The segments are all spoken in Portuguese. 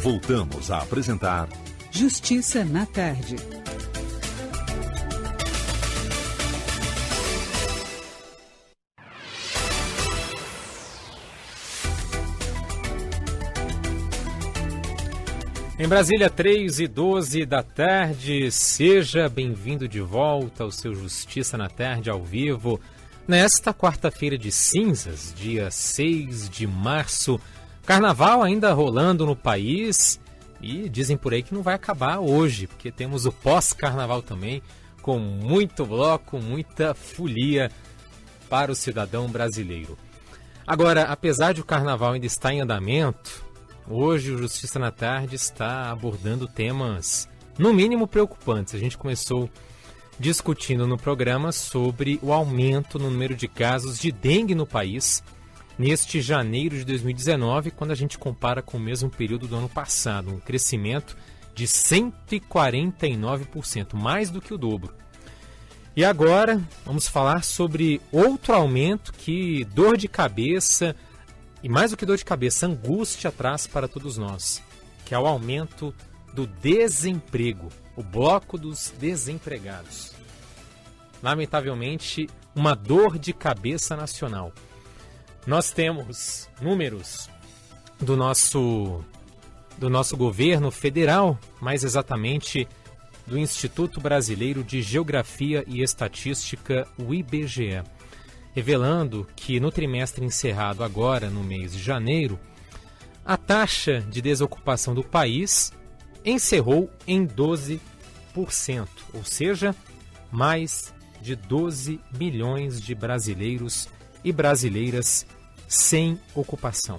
Voltamos a apresentar Justiça na Tarde. Em Brasília, 3h12 da tarde, seja bem-vindo de volta ao seu Justiça na Tarde ao vivo. Nesta quarta-feira de cinzas, dia 6 de março, carnaval ainda rolando no país e dizem por aí que não vai acabar hoje, porque temos o pós-carnaval também, com muito bloco, muita folia para o cidadão brasileiro. Agora, apesar de o carnaval ainda estar em andamento, hoje o Justiça na Tarde está abordando temas, no mínimo, preocupantes. A gente começou discutindo no programa sobre o aumento no número de casos de dengue no país neste janeiro de 2019, quando a gente compara com o mesmo período do ano passado, um crescimento de 149%, mais do que o dobro. E agora vamos falar sobre outro aumento que dor de cabeça, e mais do que dor de cabeça, angústia traz para todos nós, que é o aumento do desemprego, o bloco dos desempregados. Lamentavelmente, uma dor de cabeça nacional. Nós temos números do nosso governo federal, mais exatamente do Instituto Brasileiro de Geografia e Estatística, o IBGE, revelando que no trimestre encerrado agora, no mês de janeiro, a taxa de desocupação do país encerrou em 12%, ou seja, mais de 12 milhões de brasileiros e brasileiras sem ocupação,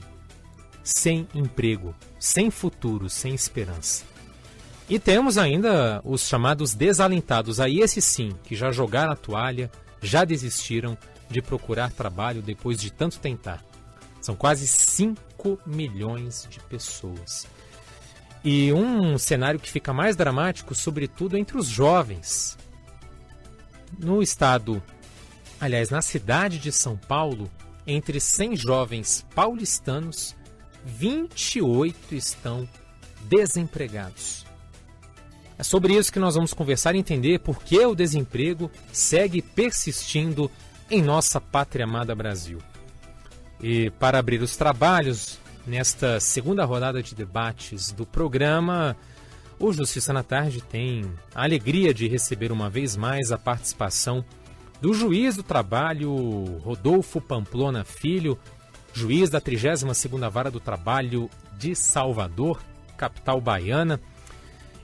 sem emprego, sem futuro, sem esperança. E temos ainda os chamados desalentados, aí esses sim, que já jogaram a toalha, já desistiram de procurar trabalho depois de tanto tentar. São quase 5 milhões de pessoas. E um cenário que fica mais dramático, sobretudo entre os jovens. No estado, aliás, na cidade de São Paulo, entre 100 jovens paulistanos, 28 estão desempregados. É sobre isso que nós vamos conversar e entender por que o desemprego segue persistindo em nossa pátria amada Brasil. E para abrir os trabalhos, nesta segunda rodada de debates do programa, o Justiça na Tarde tem a alegria de receber uma vez mais a participação do juiz do trabalho, Rodolfo Pamplona Filho, juiz da 32ª Vara do Trabalho de Salvador, capital baiana.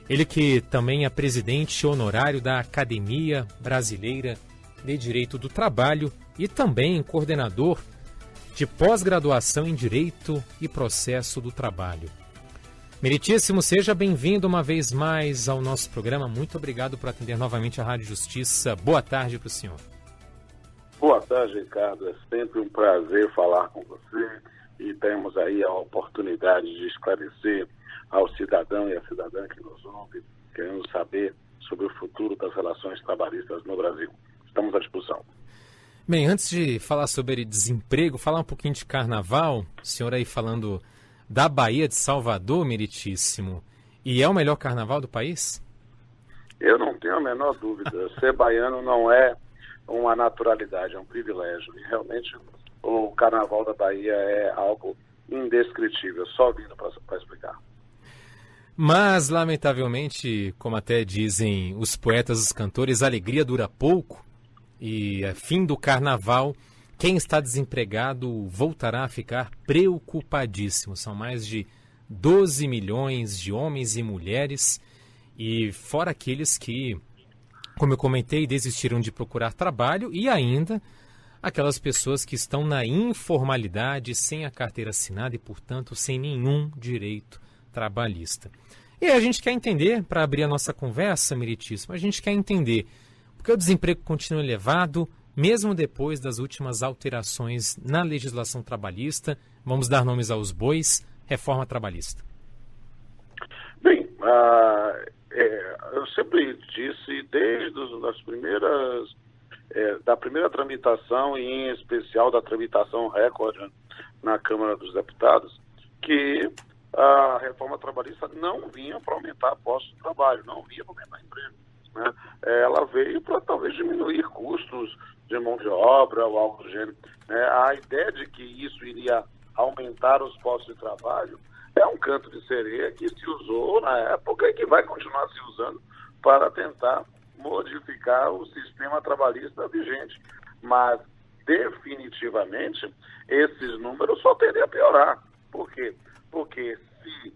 Ele que também é presidente honorário da Academia Brasileira de Direito do Trabalho e também coordenador de pós-graduação em Direito e Processo do Trabalho. Meritíssimo, seja bem-vindo uma vez mais ao nosso programa. Muito obrigado por atender novamente a Rádio Justiça. Boa tarde para o senhor. Boa tarde, Ricardo. É sempre um prazer falar com você e temos aí a oportunidade de esclarecer ao cidadão e à cidadã que nos ouve, querendo saber sobre o futuro das relações trabalhistas no Brasil. Estamos à disposição. Bem, antes de falar sobre desemprego, falar um pouquinho de carnaval, o senhor aí falando da Bahia de Salvador, meritíssimo, e é o melhor carnaval do país? Eu não tenho a menor dúvida. Ser baiano não é uma naturalidade, é um privilégio. E realmente o carnaval da Bahia é algo indescritível, só vindo para explicar. Mas, lamentavelmente, como até dizem os poetas, os cantores, a alegria dura pouco e, fim do carnaval, quem está desempregado voltará a ficar preocupadíssimo. São mais de 12 milhões de homens e mulheres e fora aqueles que, como eu comentei, desistiram de procurar trabalho e ainda aquelas pessoas que estão na informalidade, sem a carteira assinada e, portanto, sem nenhum direito trabalhista. E a gente quer entender, para abrir a nossa conversa, meritíssimo, a gente quer entender por que o desemprego continua elevado, mesmo depois das últimas alterações na legislação trabalhista. Vamos dar nomes aos bois, reforma trabalhista. Bem, eu sempre disse, desde da primeira tramitação, e em especial da tramitação recorde na Câmara dos Deputados, que a reforma trabalhista não vinha para aumentar postos de trabalho, não vinha para aumentar emprego, né? Ela veio para talvez diminuir custos de mão de obra ou algo do gênero, né? A ideia de que isso iria aumentar os postos de trabalho é um canto de sereia que se usou na época e que vai continuar se usando para tentar modificar o sistema trabalhista vigente. Mas, definitivamente, esses números só tendem a piorar. Por quê? Porque se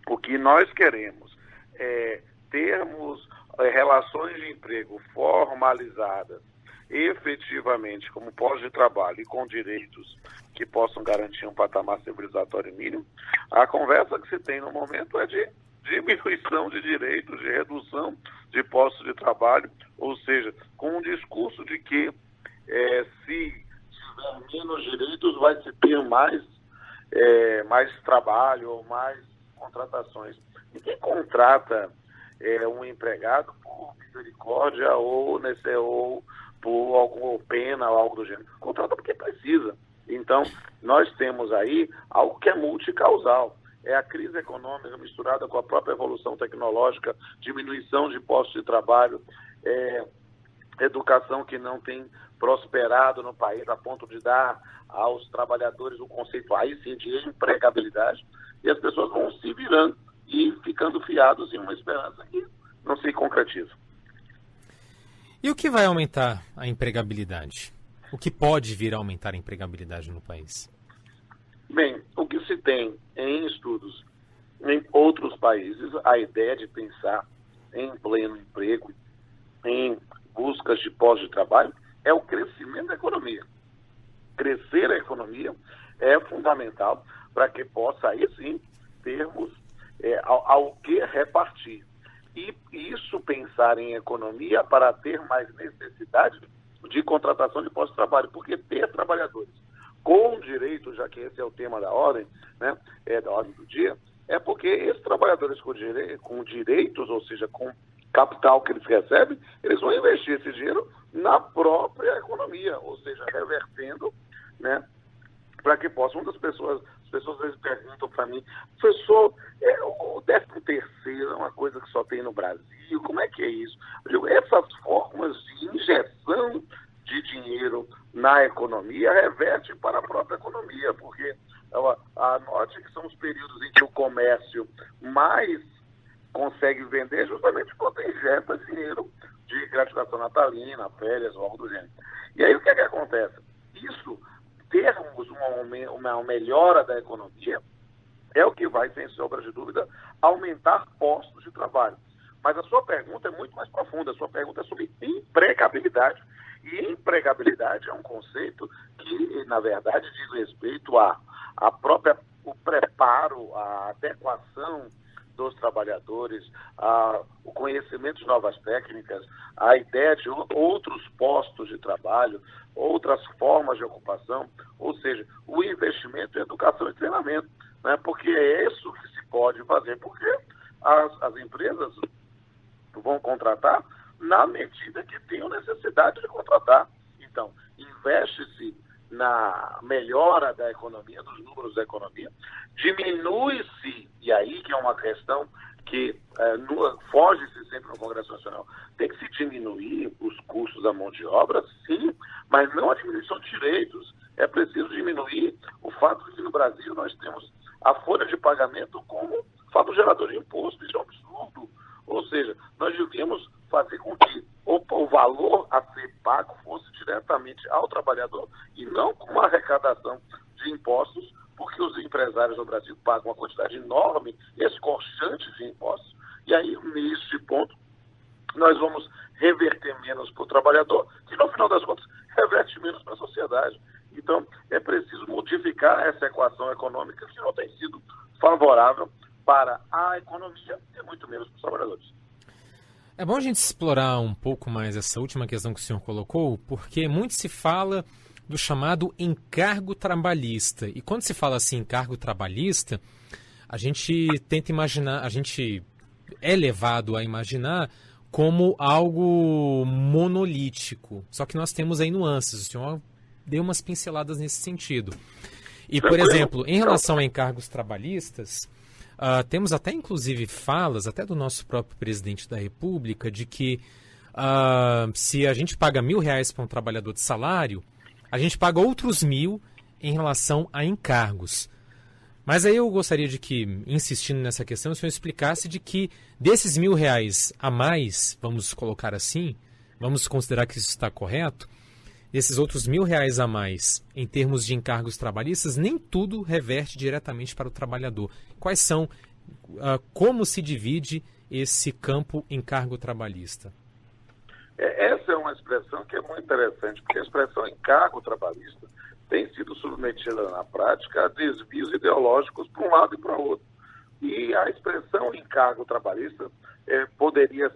o que nós queremos é termos relações de emprego formalizadas efetivamente como postos de trabalho e com direitos que possam garantir um patamar civilizatório mínimo, a conversa que se tem no momento é de diminuição de direitos, de redução de postos de trabalho, ou seja, com um discurso de que se tiver menos direitos vai se ter mais trabalho ou mais contratações. Ninguém contrata um empregado por misericórdia ou por alguma pena ou algo do gênero. Contrata porque precisa. Então, nós temos aí algo que é multicausal. É a crise econômica misturada com a própria evolução tecnológica, diminuição de postos de trabalho, educação que não tem prosperado no país a ponto de dar aos trabalhadores o conceito aí sim de empregabilidade, e as pessoas vão se virando e ficando fiados em uma esperança que não se concretiza. E o que vai aumentar a empregabilidade? O que pode vir a aumentar a empregabilidade no país? Bem, o que se tem em estudos em outros países, a ideia de pensar em pleno emprego, em buscas de postos de trabalho, é o crescimento da economia. Crescer a economia é fundamental para que possa, aí sim, termos ao que repartir. E isso pensar em economia para ter mais necessidade de contratação de postos de trabalho, porque ter trabalhadores com direitos, já que esse é o tema da ordem, né, da ordem do dia, é porque esses trabalhadores com direitos, ou seja, com capital que eles recebem, eles vão investir esse dinheiro na própria economia, ou seja, revertendo, né, para que possam. As pessoas às vezes perguntam para mim, professor, o 13º é uma coisa que só tem no Brasil, como é que é isso? Eu digo, essas formas de injeção de dinheiro na economia reverte para a própria economia, porque anote que são os períodos em que o comércio mais consegue vender justamente quando injeta dinheiro de gratificação natalina, férias ou algo do gênero. E aí o que é que acontece? Isso, termos uma melhora da economia, é o que vai, sem sombra de dúvida, aumentar postos de trabalho. Mas a sua pergunta é muito mais profunda, a sua pergunta é sobre empregabilidade. E empregabilidade é um conceito que, na verdade, diz respeito o preparo, a adequação dos trabalhadores, o conhecimento de novas técnicas, a ideia de outros postos de trabalho, outras formas de ocupação, ou seja, o investimento em educação e treinamento, né? Porque é isso que se pode fazer, porque as empresas vão contratar na medida que tenham necessidade de contratar. Então, investe-se na melhora da economia, dos números da economia, diminui-se, e aí que é uma questão que foge-se sempre no Congresso Nacional, tem que se diminuir os custos da mão de obra, sim, mas não a diminuição de direitos. É preciso diminuir o fato de que no Brasil nós temos a folha de pagamento como fato gerador de imposto. Isso é um absurdo. Ou seja, nós devíamos fazer com que o valor a ser pago fosse diretamente ao trabalhador e não com uma arrecadação de impostos, porque os empresários no Brasil pagam uma quantidade enorme, escorchante de impostos, e aí, neste ponto, nós vamos reverter menos para o trabalhador, que no final das contas reverte menos para a sociedade. Então, é preciso modificar essa equação econômica que não tem sido favorável para a economia e muito menos para os trabalhadores. É bom a gente explorar um pouco mais essa última questão que o senhor colocou, porque muito se fala do chamado encargo trabalhista. E quando se fala assim, encargo trabalhista, a gente tenta imaginar, a gente é levado a imaginar como algo monolítico. Só que nós temos aí nuances. O senhor deu umas pinceladas nesse sentido. E, por exemplo, em relação a encargos trabalhistas, Temos até, inclusive, falas, até do nosso próprio presidente da República, de que se a gente paga R$1.000 para um trabalhador de salário, a gente paga outros 1.000 em relação a encargos. Mas aí eu gostaria de que, insistindo nessa questão, o senhor explicasse de que desses R$1.000 a mais, vamos colocar assim, vamos considerar que isso está correto, desses outros R$1.000 a mais em termos de encargos trabalhistas, nem tudo reverte diretamente para o trabalhador. Quais são, como se divide esse campo encargo trabalhista? Essa é uma expressão que é muito interessante, porque a expressão encargo trabalhista tem sido submetida na prática a desvios ideológicos para um lado e para o outro. E a expressão encargo trabalhista poderia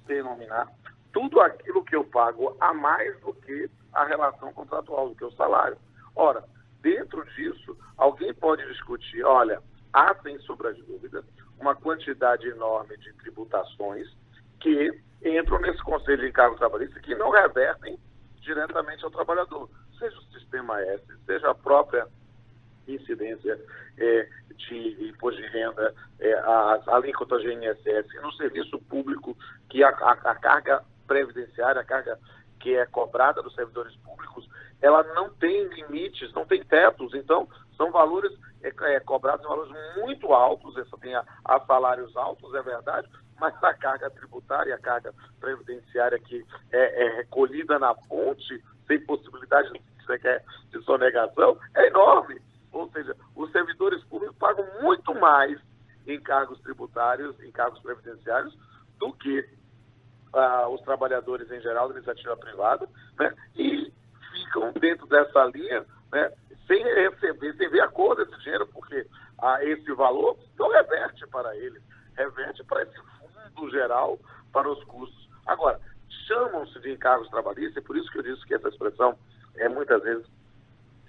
denominar tudo aquilo que eu pago a mais do que a relação contratual, do que o salário. Ora, dentro disso, alguém pode discutir, olha, há, sem sombra de dúvida, uma quantidade enorme de tributações que entram nesse conceito de encargo trabalhista que não revertem diretamente ao trabalhador, seja o sistema S, seja a própria incidência de imposto de renda, a alíquota de INSS, no serviço público, que a carga previdenciária, a carga que é cobrada dos servidores públicos, ela não tem limites, não tem tetos, então são valores cobrados em valores muito altos, tem a salários altos, é verdade, mas a carga tributária, a carga previdenciária que é recolhida na fonte, sem possibilidade de sonegação, é enorme. Ou seja, os servidores públicos pagam muito mais em cargos tributários, em cargos previdenciários, do que os trabalhadores em geral da iniciativa privada, né? E ficam dentro dessa linha, né? Sem receber, sem ver a cor desse dinheiro, porque esse valor não reverte para eles, reverte para esse fundo geral, para os custos. Agora, chamam-se de encargos trabalhistas, e por isso que eu disse que essa expressão é muitas vezes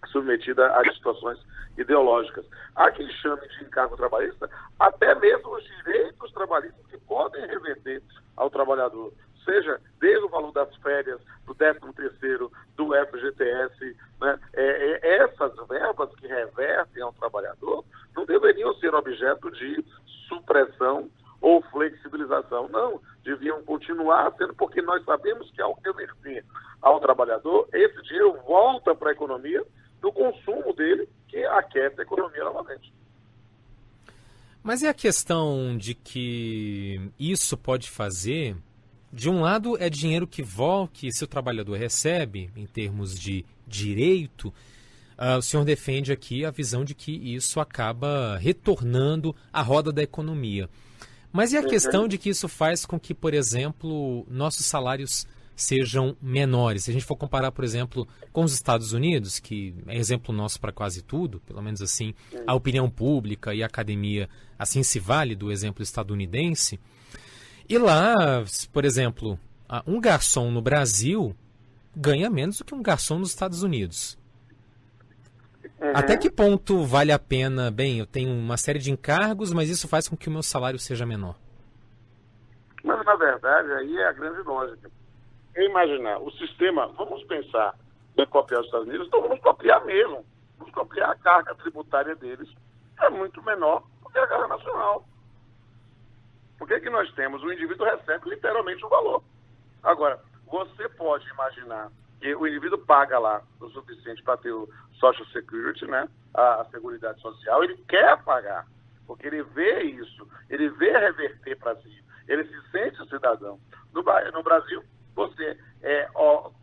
submetida a situações ideológicas. Há quem chame de encargo trabalhista até mesmo os direitos trabalhistas que podem reverter ao trabalhador, seja desde o valor das férias, do 13º, do FGTS, né? Essas verbas que revertem ao trabalhador não deveriam ser objeto de supressão ou flexibilização, não, deviam continuar sendo, porque nós sabemos que ao reverter ao trabalhador, esse dinheiro volta para a economia do consumo dele, que aquece a economia novamente. Mas é a questão de que isso pode fazer, de um lado é dinheiro que se o trabalhador recebe, em termos de direito, o senhor defende aqui a visão de que isso acaba retornando à roda da economia. Mas e a questão de que isso faz com que, por exemplo, nossos salários sejam menores? Se a gente for comparar, por exemplo, com os Estados Unidos, que é exemplo nosso para quase tudo, pelo menos assim, a opinião pública e a academia assim se vale do exemplo estadunidense. E lá, por exemplo, um garçom no Brasil ganha menos do que um garçom nos Estados Unidos. Até que ponto vale a pena? Bem, eu tenho uma série de encargos, mas isso faz com que o meu salário seja menor. Mas, na verdade, aí é a grande lógica. Imaginar o sistema, vamos pensar em copiar os Estados Unidos, então vamos copiar mesmo. Vamos copiar a carga tributária deles, é muito menor do que a carga nacional. Por que nós temos? O indivíduo recebe literalmente o valor. Agora, você pode imaginar que o indivíduo paga lá o suficiente para ter o Social Security, né, a Seguridade Social, ele quer pagar, porque ele vê isso, ele vê reverter para si, ele se sente cidadão. No Brasil, você é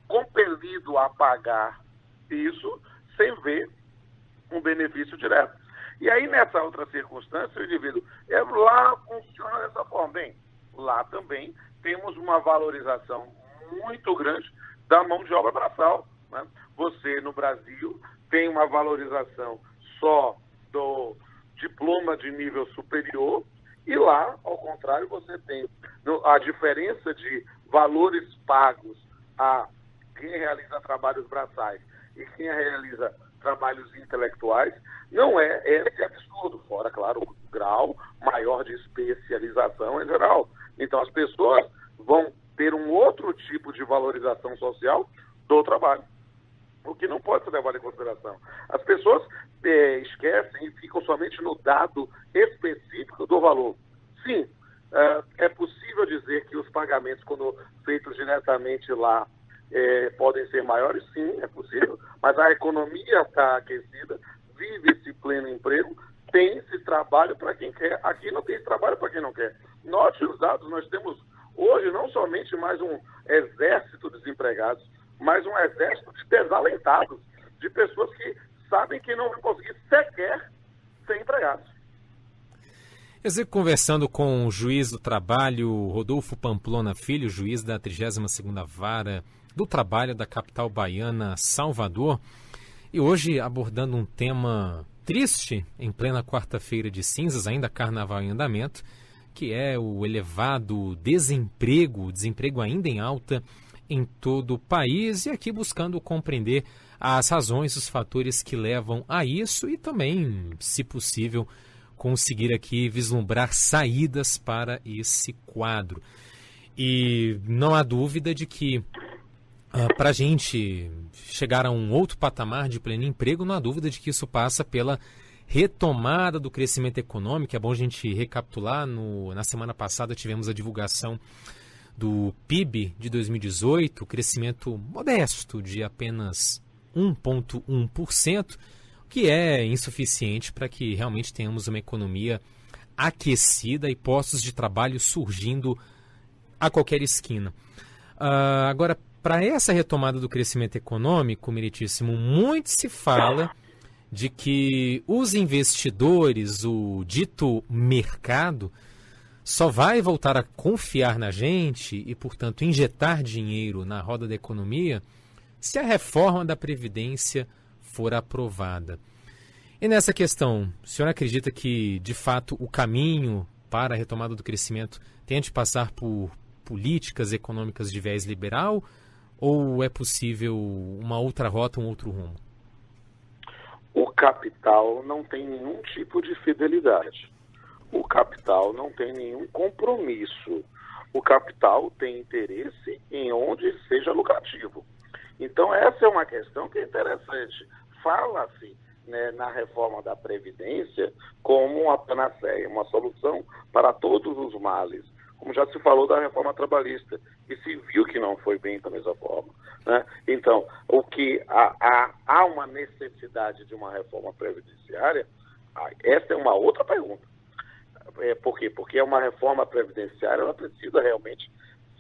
compelido a pagar isso sem ver um benefício direto. E aí, nessa outra circunstância, o indivíduo, lá funciona dessa forma. Bem, lá também temos uma valorização muito grande da mão de obra braçal, né? Você, no Brasil, tem uma valorização só do diploma de nível superior, e lá, ao contrário, você tem a diferença de valores pagos a quem realiza trabalhos braçais e quem realiza trabalhos intelectuais, não é esse absurdo, fora, claro, o grau maior de especialização em geral. Então, as pessoas vão ter um outro tipo de valorização social do trabalho. o que não pode ser levado em consideração. As pessoas esquecem e ficam somente no dado específico do valor. Sim, é possível dizer que os pagamentos, quando feitos diretamente lá, podem ser maiores, sim, é possível, mas a economia está aquecida, vive-se pleno emprego, tem-se trabalho para quem quer. Aqui não tem trabalho para quem não quer. Note os dados, nós temos hoje não somente mais um exército de desempregados, mas um exército de desalentados, de pessoas que sabem que não vão conseguir sequer ser empregados. Eu sei, conversando com o juiz do trabalho, Rodolfo Pamplona Filho, juiz da 32ª Vara do Trabalho da capital baiana, Salvador, e hoje abordando um tema triste, em plena quarta-feira de cinzas, ainda carnaval em andamento, que é o elevado desemprego ainda em alta em todo o país, e aqui buscando compreender as razões, os fatores que levam a isso e também, se possível, conseguir aqui vislumbrar saídas para esse quadro. E não há dúvida de que para a gente chegar a um outro patamar de pleno emprego, não há dúvida de que isso passa pela retomada do crescimento econômico. É bom a gente recapitular, na semana passada tivemos a divulgação do PIB de 2018, crescimento modesto de apenas 1,1%, que é insuficiente para que realmente tenhamos uma economia aquecida e postos de trabalho surgindo a qualquer esquina. Agora, para essa retomada do crescimento econômico, meritíssimo, muito se fala de que os investidores, o dito mercado, só vai voltar a confiar na gente e, portanto, injetar dinheiro na roda da economia se a reforma da Previdência for aprovada. E nessa questão, o senhor acredita que, de fato, o caminho para a retomada do crescimento tem de passar por políticas econômicas de viés liberal ou é possível uma outra rota, um outro rumo? O capital não tem nenhum tipo de fidelidade. O capital não tem nenhum compromisso. O capital tem interesse em onde seja lucrativo. Então, essa é uma questão que é interessante. Fala-se, né, na reforma da Previdência como uma panaceia, uma solução para todos os males. Como já se falou da reforma trabalhista, e se viu que não foi bem da mesma forma, né? Então, o que há uma necessidade de uma reforma previdenciária, essa é uma outra pergunta. Por quê? Porque uma reforma previdenciária, ela precisa realmente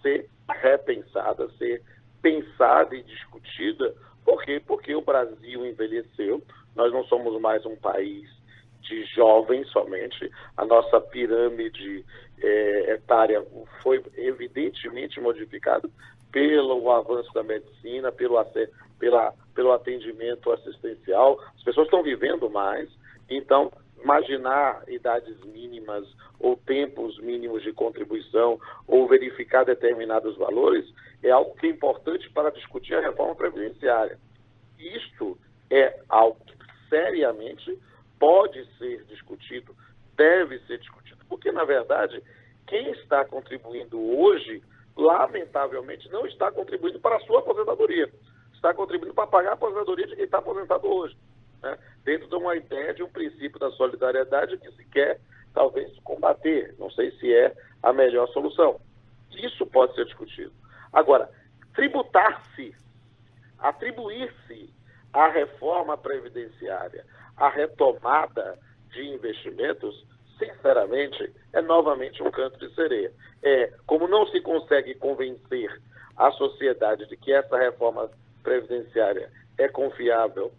ser repensada, ser pensada e discutida. Por quê? Porque o Brasil envelheceu, nós não somos mais um país de jovens somente, a nossa pirâmide etária foi evidentemente modificada pelo avanço da medicina, pelo atendimento assistencial. As pessoas estão vivendo mais, então imaginar idades mínimas ou tempos mínimos de contribuição ou verificar determinados valores é algo que é importante para discutir a reforma previdenciária. Isto é algo que seriamente pode ser discutido, deve ser discutido, porque, na verdade, quem está contribuindo hoje, lamentavelmente, não está contribuindo para a sua aposentadoria, está contribuindo para pagar a aposentadoria de quem está aposentado hoje, né? Dentro de uma ideia, de um princípio da solidariedade que se quer, talvez, combater. Não sei se é a melhor solução. Isso pode ser discutido. Agora, tributar-se, atribuir-se à reforma previdenciária, a retomada de investimentos, sinceramente, é novamente um canto de sereia. Como não se consegue convencer a sociedade de que essa reforma previdenciária é confiável,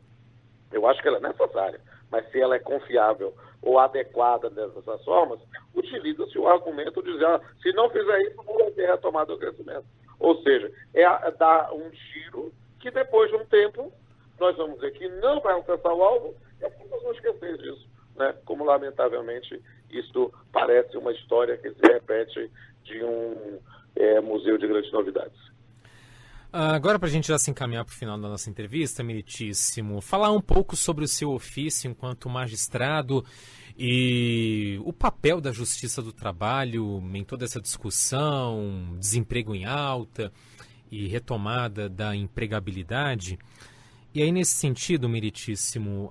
eu acho que ela é necessária, mas se ela é confiável ou adequada dessas formas, utiliza-se o argumento de dizer, se não fizer isso, não vai ter retomada do crescimento. Ou seja, dar um tiro que depois de um tempo nós vamos dizer que não vai alcançar o alvo, e as pessoas vão esquecer disso, né? Como, lamentavelmente, isso parece uma história que se repete de um museu de grandes novidades. Agora, para a gente já se encaminhar para o final da nossa entrevista, meritíssimo, falar um pouco sobre o seu ofício enquanto magistrado e o papel da Justiça do Trabalho em toda essa discussão, desemprego em alta e retomada da empregabilidade. E aí, nesse sentido, meritíssimo,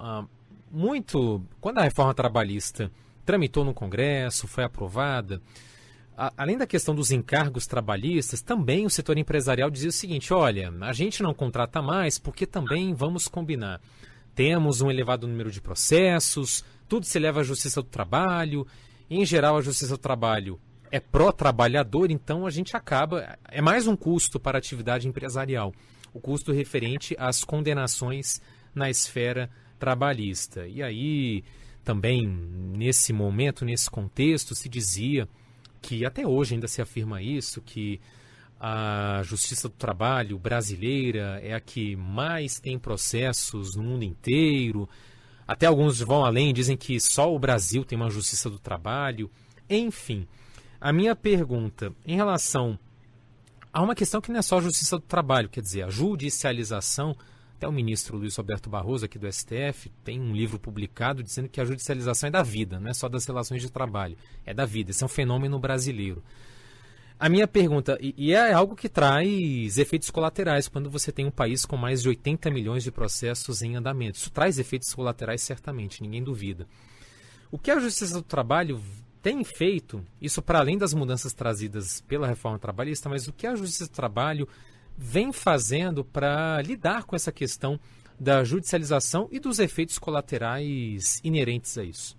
quando a reforma trabalhista tramitou no Congresso, foi aprovada, além da questão dos encargos trabalhistas, também o setor empresarial dizia o seguinte: olha, a gente não contrata mais porque também vamos combinar. Temos um elevado número de processos, tudo se leva à Justiça do Trabalho, e, em geral a Justiça do Trabalho é pró-trabalhador, então a gente acaba, é mais um custo para a atividade empresarial, o custo referente às condenações na esfera trabalhista. E aí, também, nesse momento, nesse contexto, se dizia que até hoje ainda se afirma isso, que a Justiça do Trabalho brasileira é a que mais tem processos no mundo inteiro. Até alguns vão além, dizem que só o Brasil tem uma Justiça do Trabalho. Enfim, a minha pergunta em relação a uma questão que não é só a Justiça do Trabalho, quer dizer, a judicialização. Até o ministro Luiz Roberto Barroso, aqui do STF, tem um livro publicado dizendo que a judicialização é da vida, não é só das relações de trabalho, é da vida. Esse é um fenômeno brasileiro. A minha pergunta, e é algo que traz efeitos colaterais, quando você tem um país com mais de 80 milhões de processos em andamento. Isso traz efeitos colaterais, certamente, ninguém duvida. O que a Justiça do Trabalho tem feito, isso para além das mudanças trazidas pela reforma trabalhista, mas o que a Justiça do Trabalho vem fazendo para lidar com essa questão da judicialização e dos efeitos colaterais inerentes a isso?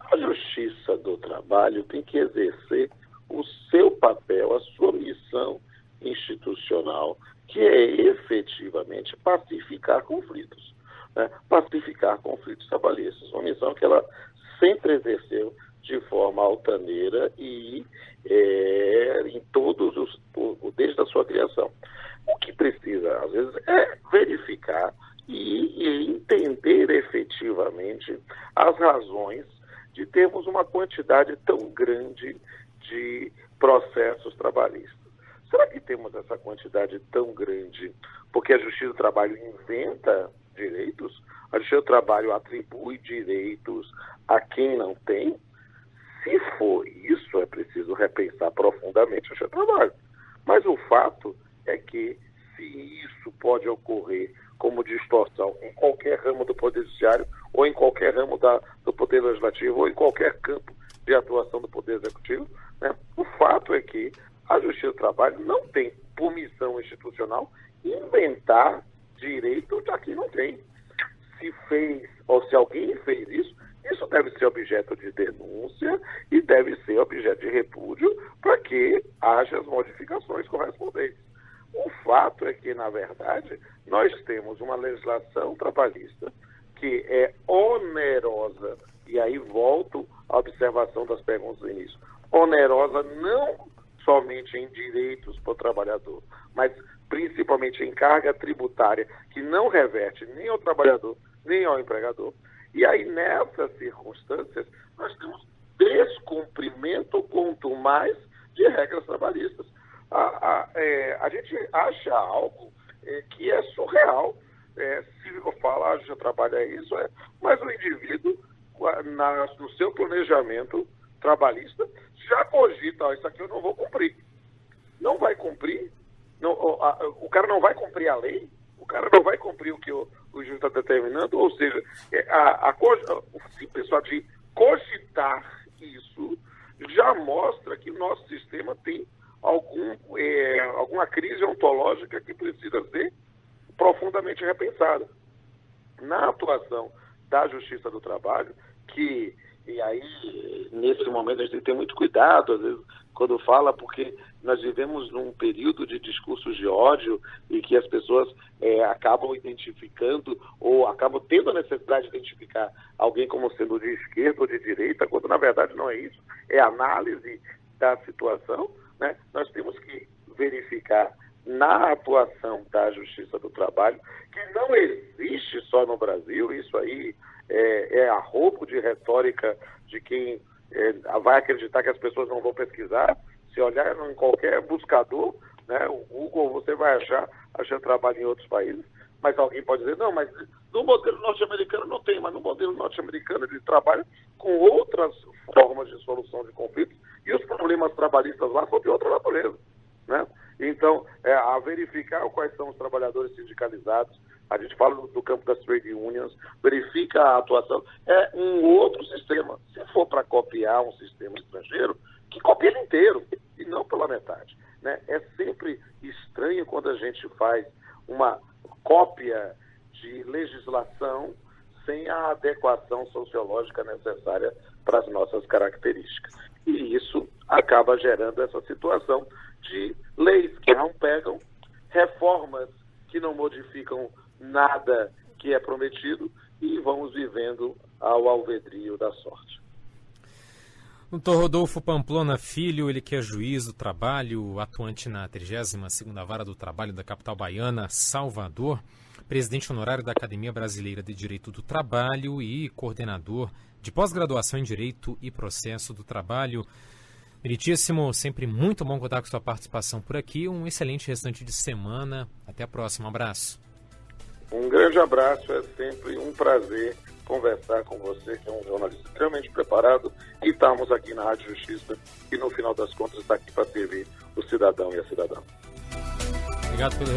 A Justiça do Trabalho tem que exercer o seu papel, a sua missão institucional, que é efetivamente pacificar conflitos, né? Pacificar conflitos trabalhistas, uma missão que ela sempre exerceu de forma altaneira e em desde a sua criação. O que precisa, às vezes, é verificar e entender efetivamente as razões de termos uma quantidade tão grande de processos trabalhistas. Será que temos essa quantidade tão grande porque a Justiça do Trabalho inventa direitos? A Justiça do Trabalho atribui direitos a quem não tem? Se for isso, é preciso repensar profundamente a Justiça do Trabalho. Mas o fato é que, se isso pode ocorrer como distorção em qualquer ramo do Poder Judiciário, ou em qualquer ramo do Poder Legislativo, ou em qualquer campo de atuação do Poder Executivo, né? O fato é que a Justiça do Trabalho não tem, por missão institucional, inventar direito de quem não tem. Se fez, ou se alguém fez isso, isso deve ser objeto de denúncia e deve ser objeto de repúdio para que haja as modificações correspondentes. O fato é que, na verdade, nós temos uma legislação trabalhista que é onerosa, e aí volto à observação das perguntas do início, onerosa não somente em direitos para o trabalhador, mas principalmente em carga tributária, que não reverte nem ao trabalhador, nem ao empregador. E aí, nessas circunstâncias, nós temos descumprimento quanto mais de regras trabalhistas. A gente acha algo que é surreal. Se eu falar, a gente trabalha isso, mas o indivíduo, no seu planejamento trabalhista, já cogita: isso aqui eu não vou cumprir. Não vai cumprir, o cara não vai cumprir a lei, o cara não vai cumprir o que o juiz está determinando, ou seja, o simples fato de cogitar isso já mostra que o nosso sistema tem alguma crise ontológica que precisa ser profundamente repensada. Na atuação da Justiça do Trabalho, e aí, nesse momento, a gente tem que ter muito cuidado, às vezes, quando fala, porque nós vivemos num período de discursos de ódio e que as pessoas acabam identificando ou acabam tendo a necessidade de identificar alguém como sendo de esquerda ou de direita, quando na verdade não é isso, é análise da situação, né? Nós temos que verificar na atuação da Justiça do Trabalho, que não existe só no Brasil, isso aí é arrobo de retórica de quem vai acreditar que as pessoas não vão pesquisar. Se olhar em qualquer buscador, né, o Google, você vai achar trabalho em outros países, mas alguém pode dizer: não, mas no modelo norte-americano não tem, mas no modelo norte-americano ele trabalha com outras formas de solução de conflitos e os problemas trabalhistas lá são de outra natureza, né? Então, a verificar quais são os trabalhadores trabalhadores sindicalizados, a gente fala do campo das trade unions, verifica a atuação. É um outro sistema. Se for para copiar um sistema estrangeiro, que copie ele inteiro, e não pela metade, né? É sempre estranho quando a gente faz uma cópia de legislação sem a adequação sociológica necessária para as nossas características. E isso acaba gerando essa situação de leis que não pegam, reformas que não modificam nada que é prometido e vamos vivendo ao alvedrio da sorte. Doutor Rodolfo Pamplona Filho, ele que é juiz do trabalho, atuante na 32ª Vara do Trabalho da capital baiana, Salvador, presidente honorário da Academia Brasileira de Direito do Trabalho e coordenador de pós-graduação em Direito e Processo do Trabalho. Meritíssimo, sempre muito bom contar com sua participação por aqui. Um excelente restante de semana. Até a próxima. Um abraço. Um grande abraço. É sempre um prazer conversar com você, que é um jornalista extremamente preparado, e estamos aqui na Rádio Justiça, e no final das contas está aqui para servir o cidadão e a cidadã. Obrigado pelo